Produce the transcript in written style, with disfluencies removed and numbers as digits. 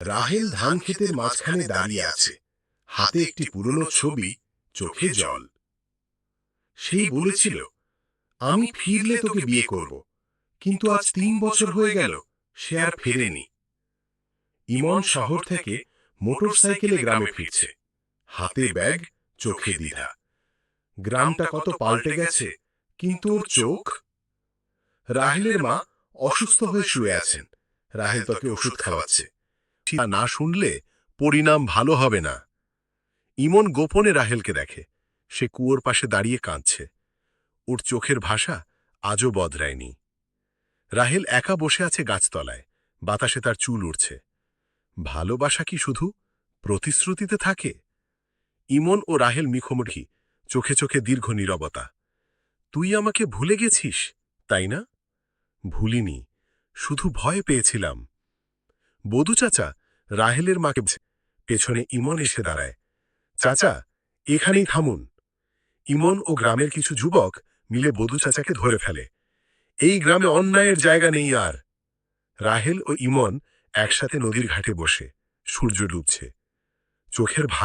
রাহেল ধান ক্ষেতের মাঝখানে দাঁড়িয়ে আছে, হাতে একটি পুরনো ছবি, চোখে জল। সেই বলেছিল, আমি ফিরলে তোকে বিয়ে করব, কিন্তু আজ 3 বছর হয়ে গেল, সে আর ফেরেনি। ইমন শহর থেকে মোটরসাইকেলে গ্রামে ফিরছে, হাতে ব্যাগ, চোখে দ্বিধা। গ্রামটা কত পাল্টে গেছে, কিন্তু ওর চোখ। রাহেলের মা অসুস্থ হয়ে শুয়ে আছেন, রাহেল তাকে ওষুধ খাওয়াচ্ছে। না শুনলে পরিণাম ভালো হবে না। ইমন গোপনে রাহেলকে দেখে, সে কুয়োর পাশে দাঁড়িয়ে কাঁদছে। ওর চোখের ভাষা আজও বদলায়নি। রাহেল একা বসে আছে গাছতলায়, বাতাসে তার চুল উড়ছে। ভালোবাসা কি শুধু প্রতিশ্রুতিতে থাকে? ইমন ও রাহেল মুখোমুখি, চোখে চোখে দীর্ঘ নীরবতা। তুই আমাকে ভুলে গেছিস, তাই না? ভুলিনি, শুধু ভয় পেয়েছিলাম। বধূ চাচা রাহেলের মাকে পেছনে ইমন এসে দাঁড়ায়। চাচা, এখানেই থামুন। ইমন ও গ্রামের কিছু যুবক মিলে বধূ চাচাকে ধরে ফেলে। এই গ্রামে অন্যায়ের জায়গা নেই আর। রাহেল ও ইমন একসাথে নদীর ঘাটে বসে, সূর্য ডুবছে, চোখের ভাষা